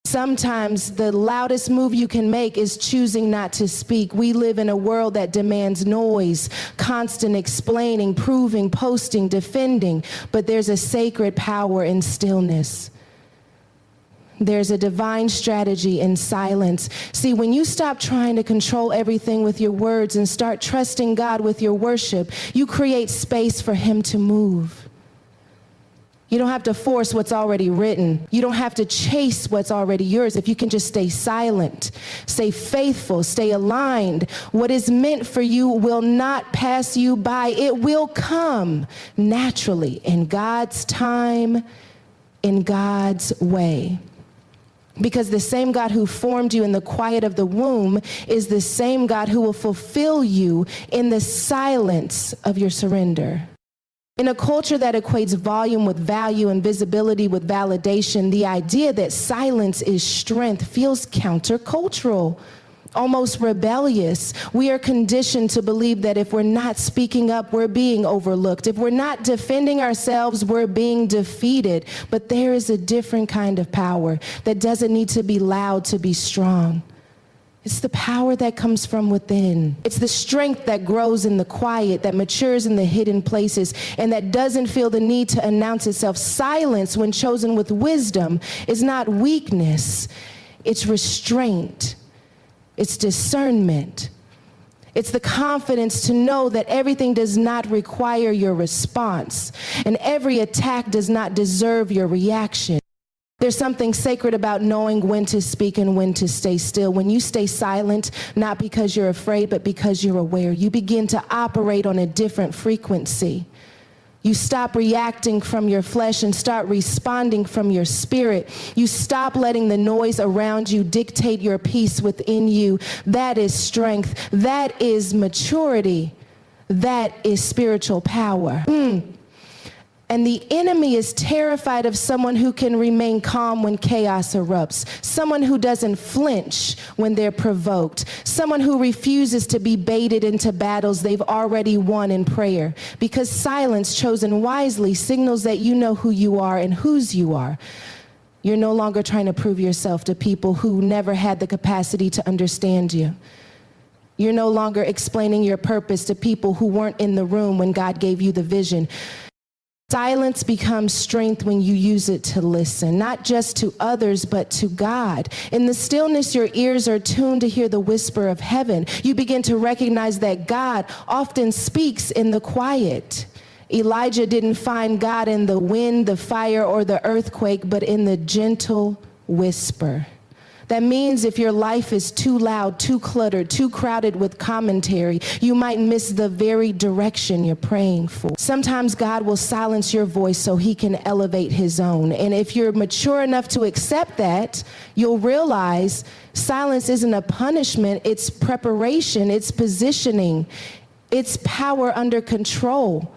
Sometimes the loudest move you can make is choosing not to speak. We live in a world that demands noise, constant explaining, proving, posting, defending, but there's a sacred power in stillness. There's a divine strategy in silence. See, when you stop trying to control everything with your words and start trusting God with your worship, you create space for Him to move. You don't have to force what's already written. You don't have to chase what's already yours. If you can just stay silent, stay faithful, stay aligned, what is meant for you will not pass you by. It will come naturally in God's time, in God's way. Because the same God who formed you in the quiet of the womb is the same God who will fulfill you in the silence of your surrender. In a culture that equates volume with value and visibility with validation, the idea that silence is strength feels countercultural, almost rebellious. We are conditioned to believe that if we're not speaking up, we're being overlooked. If we're not defending ourselves, we're being defeated. But there is a different kind of power that doesn't need to be loud to be strong. It's the power that comes from within. It's the strength that grows in the quiet, that matures in the hidden places, and that doesn't feel the need to announce itself. Silence, when chosen with wisdom, is not weakness. It's restraint. It's discernment. It's the confidence to know that everything does not require your response, and every attack does not deserve your reaction. There's something sacred about knowing when to speak and when to stay still. When you stay silent, not because you're afraid, but because you're aware, you begin to operate on a different frequency. You stop reacting from your flesh and start responding from your spirit. You stop letting the noise around you dictate your peace within you. That is strength. That is maturity. That is spiritual power. And the enemy is terrified of someone who can remain calm when chaos erupts, someone who doesn't flinch when they're provoked, someone who refuses to be baited into battles they've already won in prayer. Because silence chosen wisely signals that you know who you are and whose you are. You're no longer trying to prove yourself to people who never had the capacity to understand you. You're no longer explaining your purpose to people who weren't in the room when God gave you the vision. Silence becomes strength when you use it to listen, not just to others, but to God. In the stillness, your ears are tuned to hear the whisper of heaven. You begin to recognize that God often speaks in the quiet. Elijah didn't find God in the wind, the fire, or the earthquake, but in the gentle whisper. That means if your life is too loud, too cluttered, too crowded with commentary, you might miss the very direction you're praying for. Sometimes God will silence your voice so He can elevate His own. And if you're mature enough to accept that, you'll realize silence isn't a punishment, it's preparation, it's positioning, it's power under control.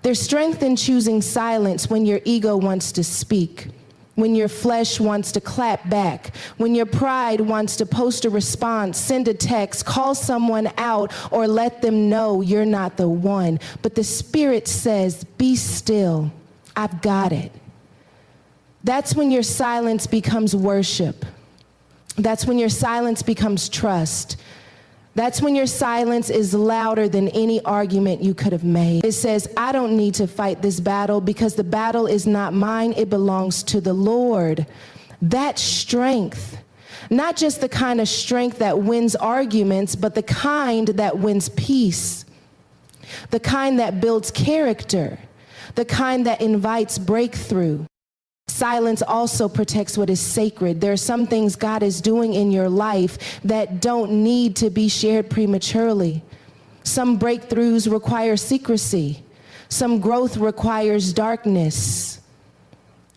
There's strength in choosing silence when your ego wants to speak, when your flesh wants to clap back, when your pride wants to post a response, send a text, call someone out, or let them know you're not the one. But the Spirit says, be still, I've got it. That's when your silence becomes worship. That's when your silence becomes trust. That's when your silence is louder than any argument you could have made. It says, I don't need to fight this battle because the battle is not mine, it belongs to the Lord. That strength, not just the kind of strength that wins arguments, but the kind that wins peace, the kind that builds character, the kind that invites breakthrough. Silence also protects what is sacred. There are some things God is doing in your life that don't need to be shared prematurely. Some breakthroughs require secrecy. Some growth requires darkness.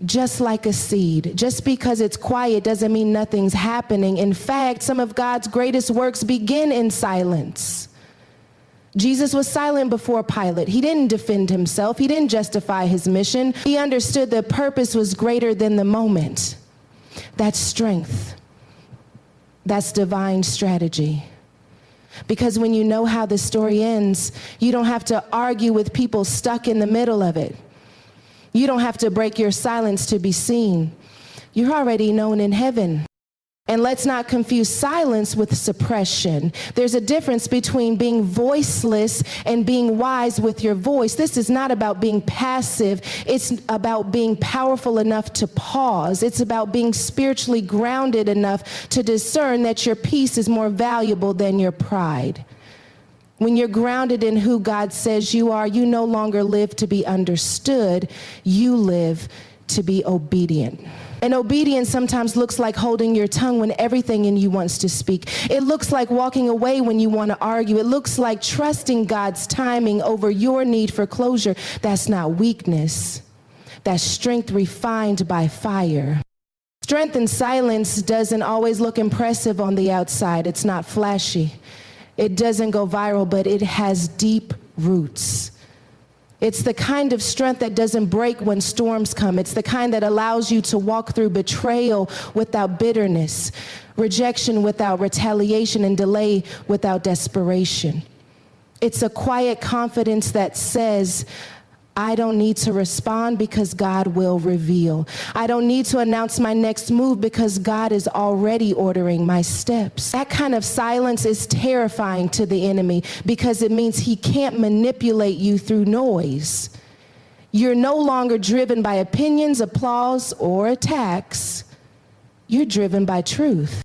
Just like a seed. Just because it's quiet doesn't mean nothing's happening. In fact, some of God's greatest works begin in silence. Jesus was silent before Pilate. He didn't defend himself. He didn't justify his mission. He understood the purpose was greater than the moment. That's strength. That's divine strategy. Because when you know how the story ends, you don't have to argue with people stuck in the middle of it. You don't have to break your silence to be seen. You're already known in heaven. And let's not confuse silence with suppression. There's a difference between being voiceless and being wise with your voice. This is not about being passive. It's about being powerful enough to pause. It's about being spiritually grounded enough to discern that your peace is more valuable than your pride. When you're grounded in who God says you are, you no longer live to be understood. You live to be obedient. And obedience sometimes looks like holding your tongue when everything in you wants to speak. It looks like walking away when you want to argue. It looks like trusting God's timing over your need for closure. That's not weakness. That's strength refined by fire. Strength in silence doesn't always look impressive on the outside. It's not flashy. It doesn't go viral, but it has deep roots. It's the kind of strength that doesn't break when storms come. It's the kind that allows you to walk through betrayal without bitterness, rejection without retaliation, and delay without desperation. It's a quiet confidence that says, I don't need to respond because God will reveal. I don't need to announce my next move because God is already ordering my steps. That kind of silence is terrifying to the enemy because it means he can't manipulate you through noise. You're no longer driven by opinions, applause, or attacks. You're driven by truth.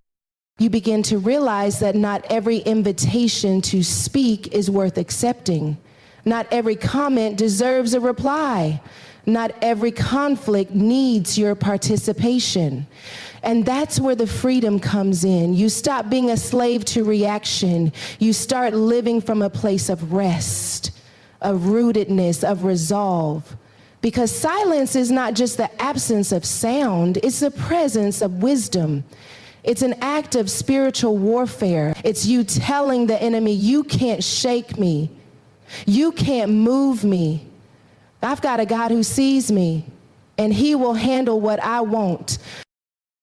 You begin to realize that not every invitation to speak is worth accepting. Not every comment deserves a reply. Not every conflict needs your participation. And that's where the freedom comes in. You stop being a slave to reaction. You start living from a place of rest, of rootedness, of resolve. Because silence is not just the absence of sound, it's the presence of wisdom. It's an act of spiritual warfare. It's you telling the enemy, you can't shake me. You can't move me. I've got a God who sees me, and he will handle what I want.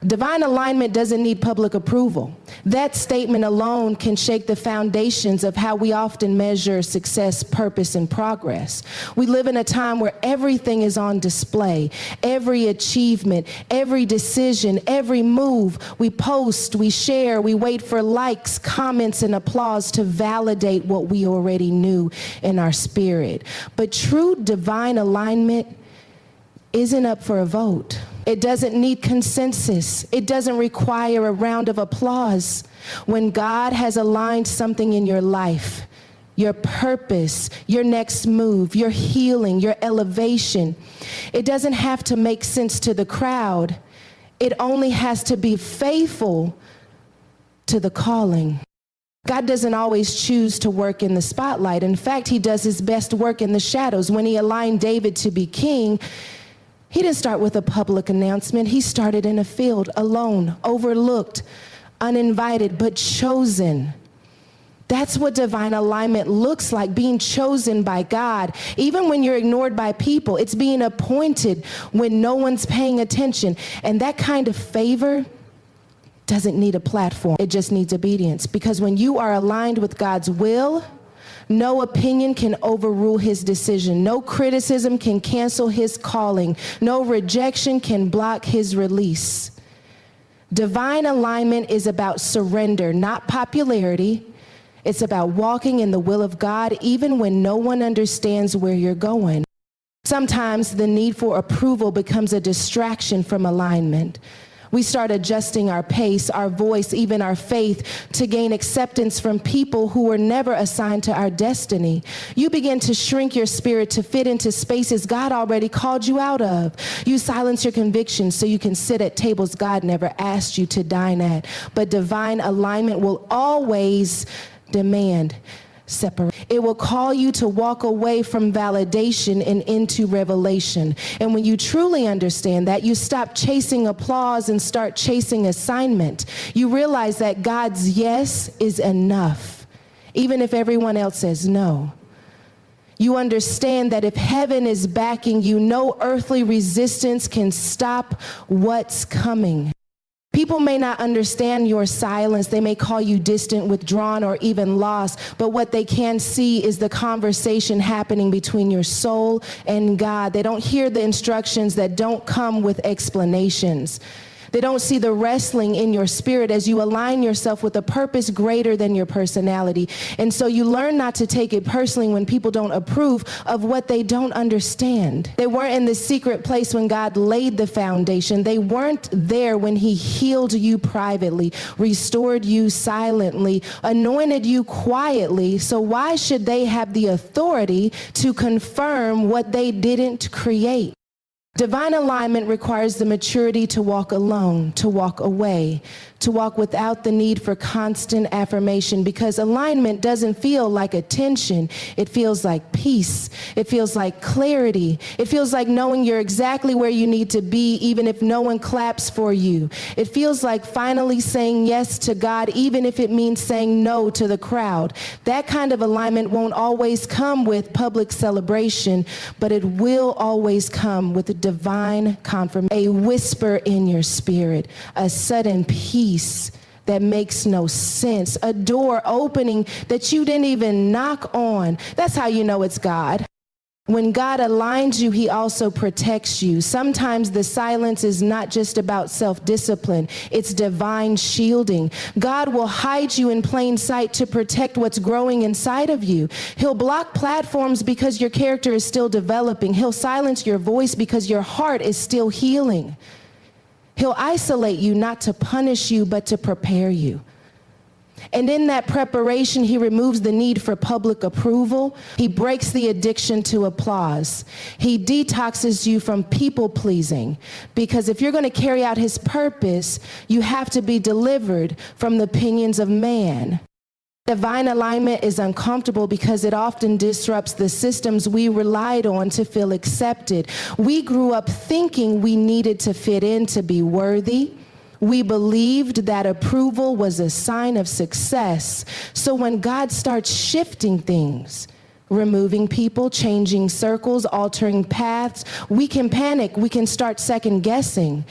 Divine alignment doesn't need public approval. That statement alone can shake the foundations of how we often measure success, purpose, and progress. We live in a time where everything is on display. Every achievement, every decision, every move, we post, we share, we wait for likes, comments, and applause to validate what we already knew in our spirit. But true divine alignment isn't up for a vote. It doesn't need consensus. It doesn't require a round of applause. When God has aligned something in your life, your purpose, your next move, your healing, your elevation, it doesn't have to make sense to the crowd. It only has to be faithful to the calling. God doesn't always choose to work in the spotlight. In fact, he does his best work in the shadows. When he aligned David to be king, he didn't start with a public announcement. He started in a field, alone, overlooked, uninvited, but chosen. That's what divine alignment looks like, being chosen by God. Even when you're ignored by people, it's being appointed when no one's paying attention. And that kind of favor doesn't need a platform. It just needs obedience. Because when you are aligned with God's will, no opinion can overrule his decision. No criticism can cancel his calling. No rejection can block his release. Divine alignment is about surrender, not popularity. It's about walking in the will of God, even when no one understands where you're going. Sometimes the need for approval becomes a distraction from alignment. We start adjusting our pace, our voice, even our faith to gain acceptance from people who were never assigned to our destiny. You begin to shrink your spirit to fit into spaces God already called you out of. You silence your convictions so you can sit at tables God never asked you to dine at. But divine alignment will always demand separate. It will call you to walk away from validation and into revelation. And when you truly understand that, you stop chasing applause and start chasing assignment. You realize that God's yes is enough, even if everyone else says no. You understand that if heaven is backing you, no earthly resistance can stop what's coming. People may not understand your silence. They may call you distant, withdrawn, or even lost. But what they can see is the conversation happening between your soul and God. They don't hear the instructions that don't come with explanations. They don't see the wrestling in your spirit as you align yourself with a purpose greater than your personality. And so you learn not to take it personally when people don't approve of what they don't understand. They weren't in the secret place when God laid the foundation. They weren't there when he healed you privately, restored you silently, anointed you quietly. So why should they have the authority to confirm what they didn't create? Divine alignment requires the maturity to walk alone, to walk away, to walk without the need for constant affirmation, because alignment doesn't feel like attention. It feels like peace. It feels like clarity. It feels like knowing you're exactly where you need to be, even if no one claps for you. It feels like finally saying yes to God, even if it means saying no to the crowd. That kind of alignment won't always come with public celebration, but it will always come with a divine confirmation, a whisper in your spirit, a sudden peace that makes no sense, a door opening that you didn't even knock on. That's how you know it's God. When God aligns you, he also protects you. Sometimes the silence is not just about self-discipline, it's divine shielding. God will hide you in plain sight to protect what's growing inside of you. He'll block platforms because your character is still developing. He'll silence your voice because your heart is still healing. He'll isolate you not to punish you, but to prepare you. And in that preparation, he removes the need for public approval. He breaks the addiction to applause. He detoxes you from people pleasing, because if you're going to carry out his purpose, you have to be delivered from the opinions of man. Divine alignment is uncomfortable because it often disrupts the systems we relied on to feel accepted. We grew up thinking we needed to fit in to be worthy. We believed that approval was a sign of success. So when God starts shifting things, removing people, changing circles, altering paths, we can panic, we can start second guessing.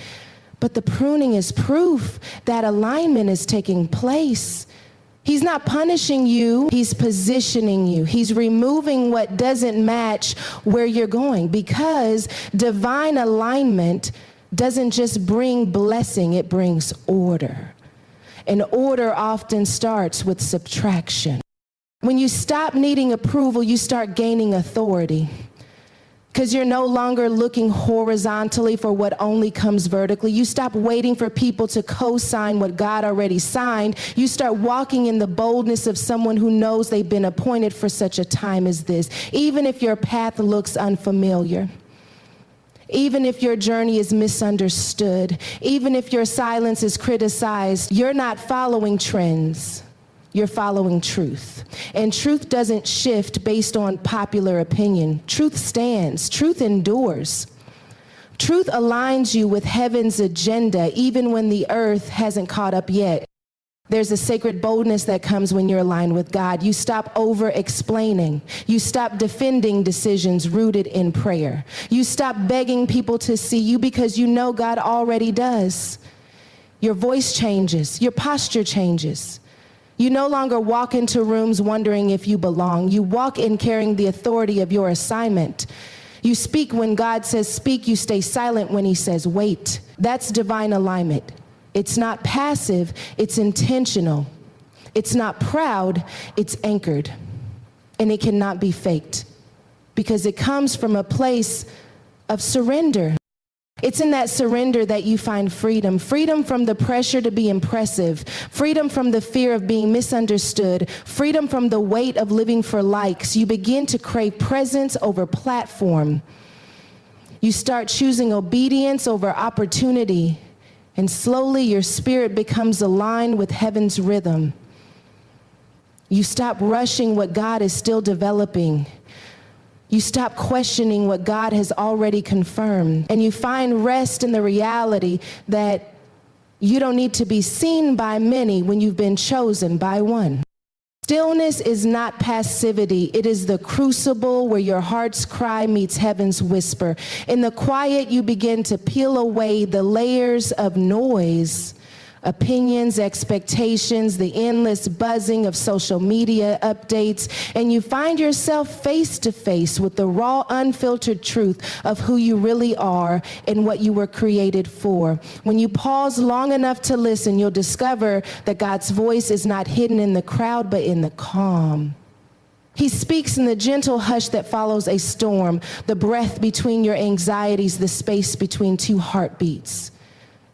But the pruning is proof that alignment is taking place. He's not punishing you, he's positioning you. He's removing what doesn't match where you're going, because divine alignment doesn't just bring blessing, it brings order. And order often starts with subtraction. When you stop needing approval, you start gaining authority, because you're no longer looking horizontally for what only comes vertically. You stop waiting for people to co-sign what God already signed. You start walking in the boldness of someone who knows they've been appointed for such a time as this, even if your path looks unfamiliar. Even if your journey is misunderstood, even if your silence is criticized, you're not following trends, you're following truth. And truth doesn't shift based on popular opinion. Truth stands, truth endures. Truth aligns you with heaven's agenda, even when the earth hasn't caught up yet. There's a sacred boldness that comes when you're aligned with God. You stop over-explaining. You stop defending decisions rooted in prayer. You stop begging people to see you because you know God already does. Your voice changes. Your posture changes. You no longer walk into rooms wondering if you belong. You walk in carrying the authority of your assignment. You speak when God says speak. You stay silent when he says wait. That's divine alignment. It's not passive, it's intentional. It's not proud, it's anchored. And it cannot be faked, because it comes from a place of surrender. It's in that surrender that you find freedom. Freedom from the pressure to be impressive. Freedom from the fear of being misunderstood. Freedom from the weight of living for likes. You begin to crave presence over platform. You start choosing obedience over opportunity. And slowly your spirit becomes aligned with heaven's rhythm. You stop rushing what God is still developing. You stop questioning what God has already confirmed. And you find rest in the reality that you don't need to be seen by many when you've been chosen by one. Stillness is not passivity. It is the crucible where your heart's cry meets heaven's whisper. In the quiet, you begin to peel away the layers of noise opinions, expectations, the endless buzzing of social media updates, and you find yourself face to face with the raw, unfiltered truth of who you really are and what you were created for. When you pause long enough to listen, you'll discover that God's voice is not hidden in the crowd, but in the calm. He speaks in the gentle hush that follows a storm, the breath between your anxieties, the space between two heartbeats.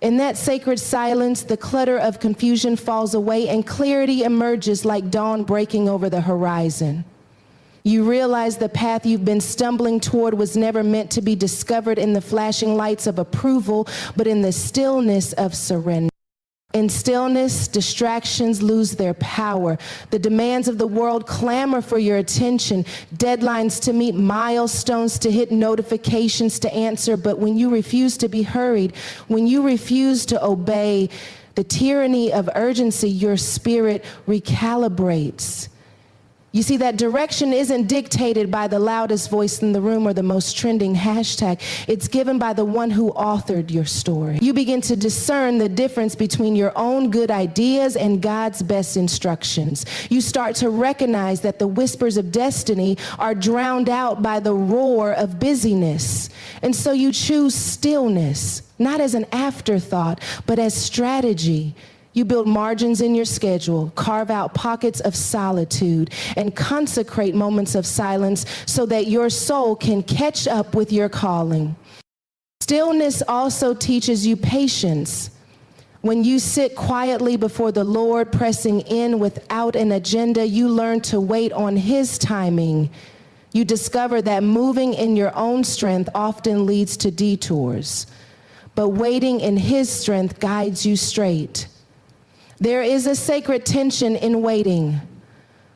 In that sacred silence, the clutter of confusion falls away and clarity emerges like dawn breaking over the horizon. You realize the path you've been stumbling toward was never meant to be discovered in the flashing lights of approval, but in the stillness of surrender. In stillness, distractions lose their power. The demands of the world clamor for your attention, deadlines to meet, milestones to hit, notifications to answer. But when you refuse to be hurried, when you refuse to obey the tyranny of urgency, your spirit recalibrates. You see, that direction isn't dictated by the loudest voice in the room or the most trending hashtag. It's given by the one who authored your story. You begin to discern the difference between your own good ideas and God's best instructions. You start to recognize that the whispers of destiny are drowned out by the roar of busyness. And so you choose stillness, not as an afterthought, but as strategy. You build margins in your schedule, carve out pockets of solitude, and consecrate moments of silence so that your soul can catch up with your calling. Stillness also teaches you patience. When you sit quietly before the Lord, pressing in without an agenda, you learn to wait on His timing. You discover that moving in your own strength often leads to detours, but waiting in His strength guides you straight. There is a sacred tension in waiting,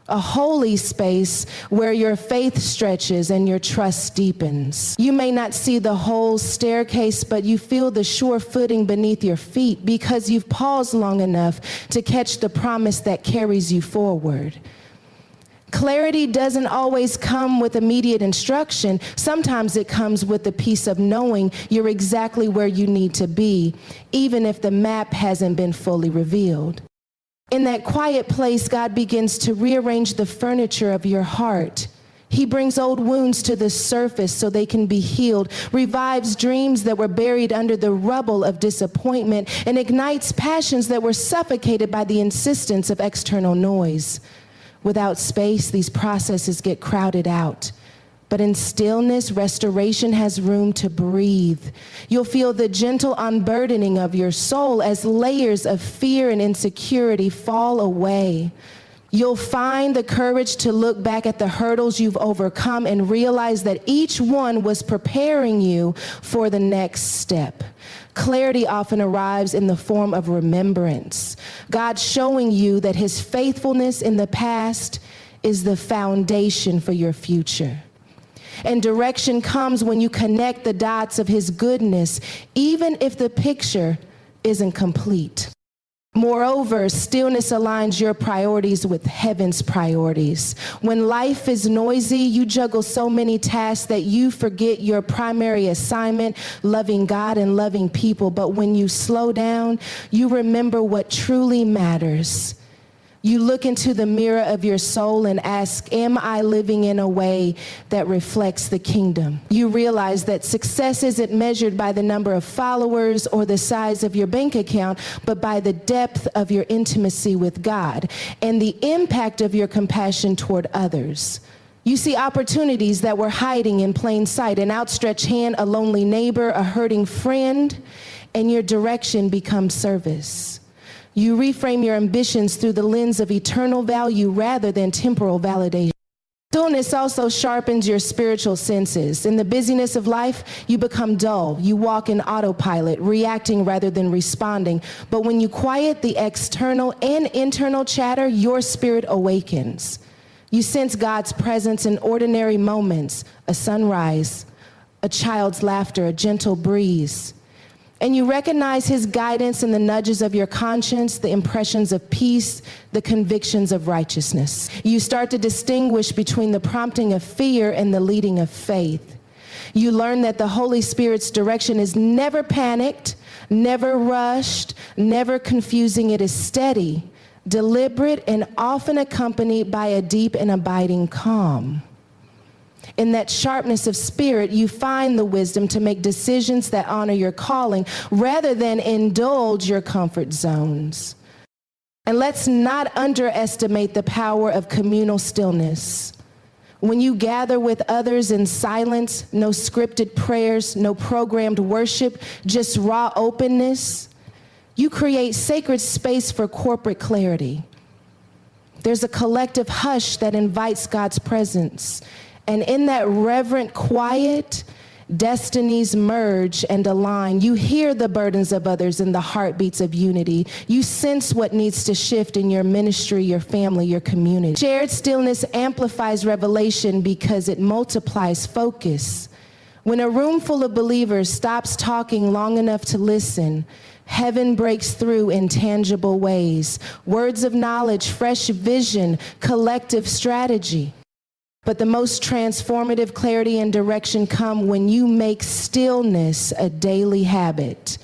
a holy space where your faith stretches and your trust deepens. You may not see the whole staircase, but you feel the sure footing beneath your feet because you've paused long enough to catch the promise that carries you forward. Clarity doesn't always come with immediate instruction. Sometimes it comes with the peace of knowing you're exactly where you need to be, even if the map hasn't been fully revealed. In that quiet place, God begins to rearrange the furniture of your heart. He brings old wounds to the surface so they can be healed, revives dreams that were buried under the rubble of disappointment, and ignites passions that were suffocated by the insistence of external noise. Without space, these processes get crowded out. But in stillness, restoration has room to breathe. You'll feel the gentle unburdening of your soul as layers of fear and insecurity fall away. You'll find the courage to look back at the hurdles you've overcome and realize that each one was preparing you for the next step. Clarity often arrives in the form of remembrance. God showing you that His faithfulness in the past is the foundation for your future. And direction comes when you connect the dots of His goodness, even if the picture isn't complete. Moreover, stillness aligns your priorities with heaven's priorities. When life is noisy, you juggle so many tasks that you forget your primary assignment, loving God and loving people. But when you slow down, you remember what truly matters. You look into the mirror of your soul and ask, am I living in a way that reflects the kingdom? You realize that success isn't measured by the number of followers or the size of your bank account, but by the depth of your intimacy with God and the impact of your compassion toward others. You see opportunities that were hiding in plain sight, an outstretched hand, a lonely neighbor, a hurting friend, and your direction becomes service. You reframe your ambitions through the lens of eternal value rather than temporal validation. Stillness also sharpens your spiritual senses. In the busyness of life, you become dull. You walk in autopilot, reacting rather than responding. But when you quiet the external and internal chatter, your spirit awakens. You sense God's presence in ordinary moments, a sunrise, a child's laughter, a gentle breeze. And you recognize His guidance in the nudges of your conscience, the impressions of peace, the convictions of righteousness. You start to distinguish between the prompting of fear and the leading of faith. You learn that the Holy Spirit's direction is never panicked, never rushed, never confusing. It is steady, deliberate, and often accompanied by a deep and abiding calm. In that sharpness of spirit, you find the wisdom to make decisions that honor your calling rather than indulge your comfort zones. And let's not underestimate the power of communal stillness. When you gather with others in silence, no scripted prayers, no programmed worship, just raw openness, you create sacred space for corporate clarity. There's a collective hush that invites God's presence. And in that reverent quiet, destinies merge and align. You hear the burdens of others and the heartbeats of unity. You sense what needs to shift in your ministry, your family, your community. Shared stillness amplifies revelation because it multiplies focus. When a room full of believers stops talking long enough to listen, heaven breaks through in tangible ways. Words of knowledge, fresh vision, collective strategy. But the most transformative clarity and direction come when you make stillness a daily habit.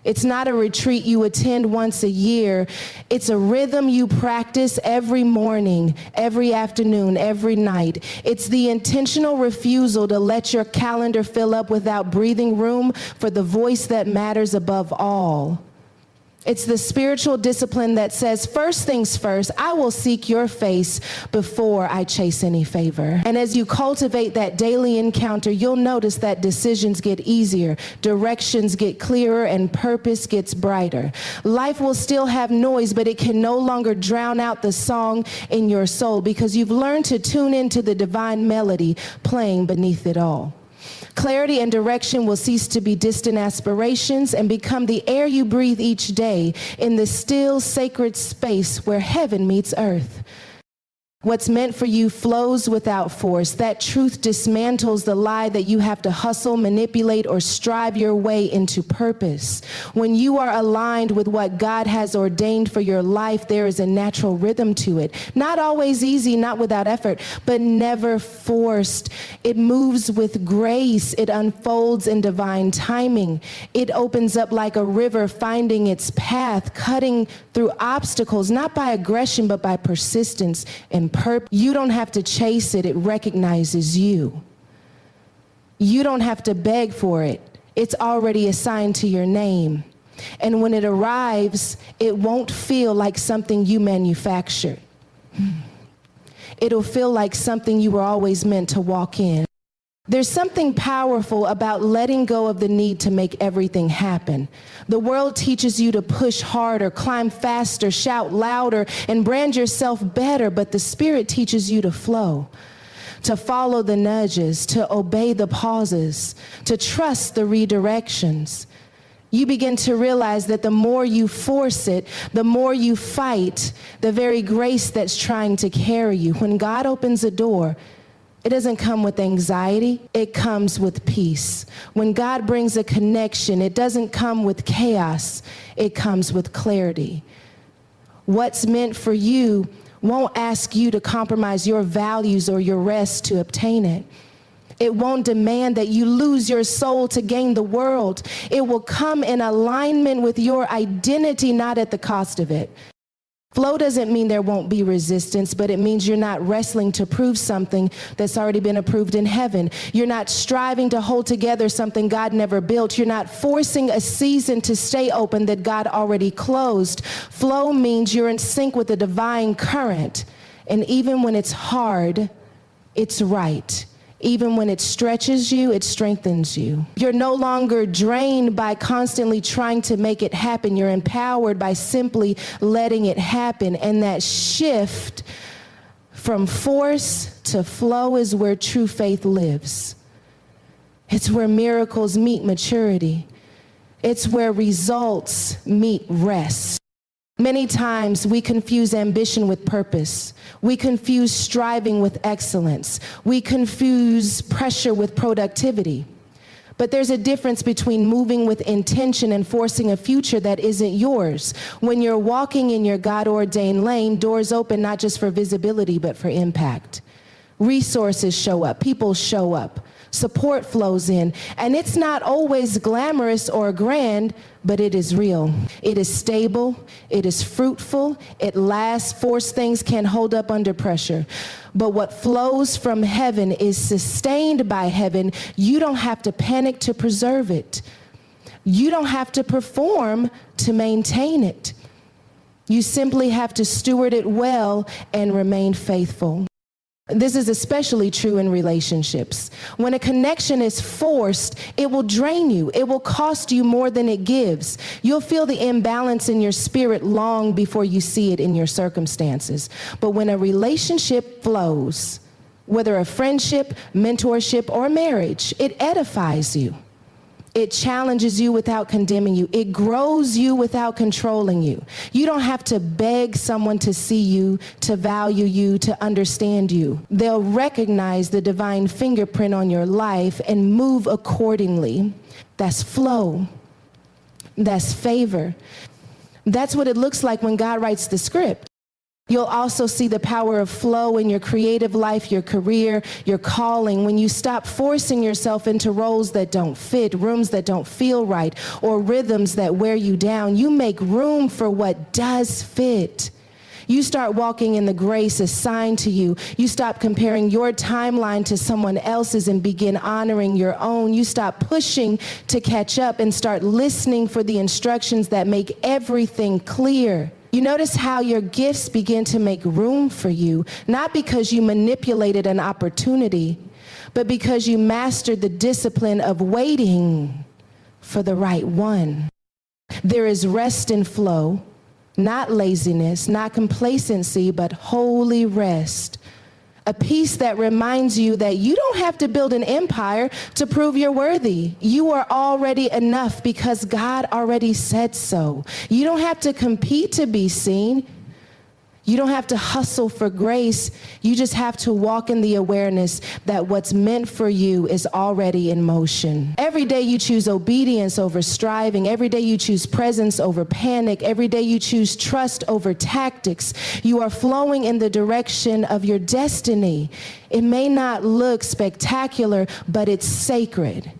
It's not a retreat you attend once a year. It's a rhythm you practice every morning, every afternoon, every night. It's the intentional refusal to let your calendar fill up without breathing room for the voice that matters above all. It's the spiritual discipline that says, first things first, I will seek your face before I chase any favor. And as you cultivate that daily encounter, you'll notice that decisions get easier, directions get clearer, and purpose gets brighter. Life will still have noise, but it can no longer drown out the song in your soul because you've learned to tune into the divine melody playing beneath it all. Clarity and direction will cease to be distant aspirations and become the air you breathe each day in the still, sacred space where heaven meets earth. What's meant for you flows without force. That truth dismantles the lie that you have to hustle, manipulate, or strive your way into purpose. When you are aligned with what God has ordained for your life, there is a natural rhythm to it. Not always easy, not without effort, but never forced. It moves with grace. It unfolds in divine timing. It opens up like a river, finding its path, cutting through obstacles, not by aggression, but by persistence and purpose. You don't have to chase it. It recognizes you. You don't have to beg for it. It's already assigned to your name. And when it arrives, it won't feel like something you manufactured. It'll feel like something you were always meant to walk in. There's something powerful about letting go of the need to make everything happen. The world teaches you to push harder, climb faster, shout louder, and brand yourself better, but the Spirit teaches you to flow, to follow the nudges, to obey the pauses, to trust the redirections. You begin to realize that the more you force it, the more you fight the very grace that's trying to carry you. When God opens a door, it doesn't come with anxiety, it comes with peace. When God brings a connection, it doesn't come with chaos, it comes with clarity. What's meant for you won't ask you to compromise your values or your rest to obtain it. It won't demand that you lose your soul to gain the world. It will come in alignment with your identity, not at the cost of it. Flow doesn't mean there won't be resistance, but it means you're not wrestling to prove something that's already been approved in heaven. You're not striving to hold together something God never built. You're not forcing a season to stay open that God already closed. Flow means you're in sync with the divine current. And even when it's hard, it's right. Even when it stretches you, it strengthens you. You're no longer drained by constantly trying to make it happen. You're empowered by simply letting it happen. And that shift from force to flow is where true faith lives. It's where miracles meet maturity. It's where results meet rest. Many times we confuse ambition with purpose. We confuse striving with excellence. We confuse pressure with productivity. But there's a difference between moving with intention and forcing a future that isn't yours. When you're walking in your God-ordained lane, doors open not just for visibility, but for impact. Resources show up. People show up. Support flows in. And it's not always glamorous or grand, but it is real. It is stable. It is fruitful. It lasts. Forced things can hold up under pressure. But what flows from heaven is sustained by heaven. You don't have to panic to preserve it. You don't have to perform to maintain it. You simply have to steward it well and remain faithful. This is especially true in relationships. When a connection is forced, it will drain you. It will cost you more than it gives. You'll feel the imbalance in your spirit long before you see it in your circumstances. But when a relationship flows, whether a friendship, mentorship, or marriage, it edifies you. It challenges you without condemning you. It grows you without controlling you. You don't have to beg someone to see you, to value you, to understand you. They'll recognize the divine fingerprint on your life and move accordingly. That's flow. That's favor. That's what it looks like when God writes the script. You'll also see the power of flow in your creative life, your career, your calling. When you stop forcing yourself into roles that don't fit, rooms that don't feel right, or rhythms that wear you down, you make room for what does fit. You start walking in the grace assigned to you. You stop comparing your timeline to someone else's and begin honoring your own. You stop pushing to catch up and start listening for the instructions that make everything clear. You notice how your gifts begin to make room for you, not because you manipulated an opportunity, but because you mastered the discipline of waiting for the right one. There is rest and flow, not laziness, not complacency, but holy rest. A peace that reminds you that you don't have to build an empire to prove you're worthy. You are already enough because God already said so. You don't have to compete to be seen. You don't have to hustle for grace. You just have to walk in the awareness that what's meant for you is already in motion. Every day you choose obedience over striving. Every day you choose presence over panic. Every day you choose trust over tactics. You are flowing in the direction of your destiny. It may not look spectacular, but it's sacred.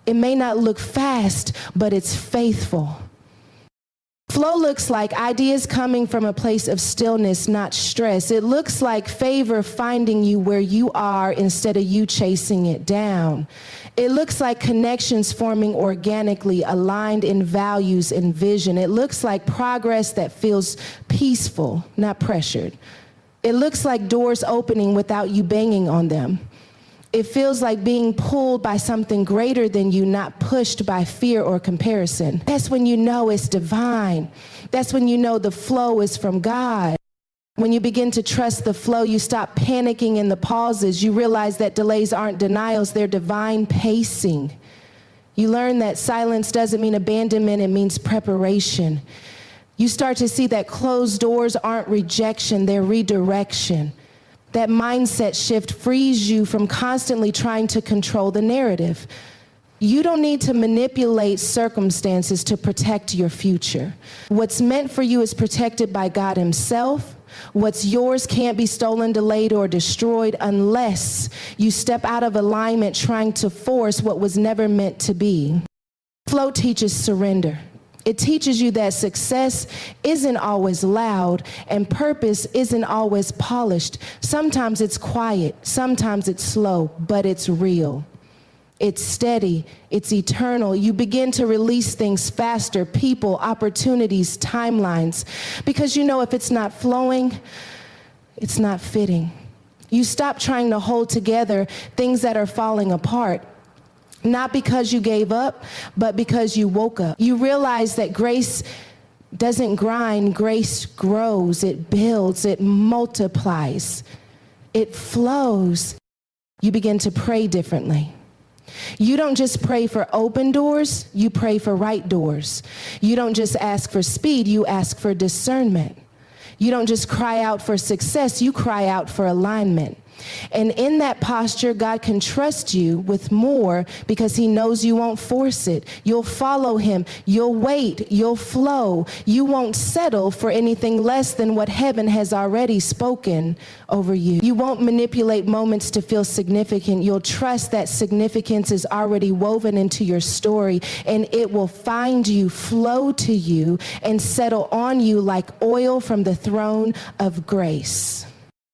It may not look fast, but it's faithful. Flow looks like ideas coming from a place of stillness, not stress. It looks like favor finding you where you are instead of you chasing it down. It looks like connections forming organically, aligned in values and vision. It looks like progress that feels peaceful, not pressured. It looks like doors opening without you banging on them. It feels like being pulled by something greater than you, not pushed by fear or comparison. That's when you know it's divine. That's when you know the flow is from God. When you begin to trust the flow, you stop panicking in the pauses. You realize that delays aren't denials, they're divine pacing. You learn that silence doesn't mean abandonment, it means preparation. You start to see that closed doors aren't rejection, they're redirection. That mindset shift frees you from constantly trying to control the narrative. You don't need to manipulate circumstances to protect your future. What's meant for you is protected by God Himself. What's yours can't be stolen, delayed, or destroyed unless you step out of alignment trying to force what was never meant to be. Flow teaches surrender. It teaches you that success isn't always loud and purpose isn't always polished. Sometimes it's quiet, sometimes it's slow, but it's real. It's steady, it's eternal. You begin to release things faster, people, opportunities, timelines, because you know if it's not flowing, it's not fitting. You stop trying to hold together things that are falling apart. Not because you gave up, but because you woke up. You realize that grace doesn't grind, grace grows, it builds, it multiplies, it flows. You begin to pray differently. You don't just pray for open doors, you pray for right doors. You don't just ask for speed, you ask for discernment. You don't just cry out for success, you cry out for alignment. And in that posture, God can trust you with more because he knows you won't force it. You'll follow him. You'll wait. You'll flow. You won't settle for anything less than what heaven has already spoken over you. You won't manipulate moments to feel significant. You'll trust that significance is already woven into your story, and it will find you, flow to you, and settle on you like oil from the throne of grace.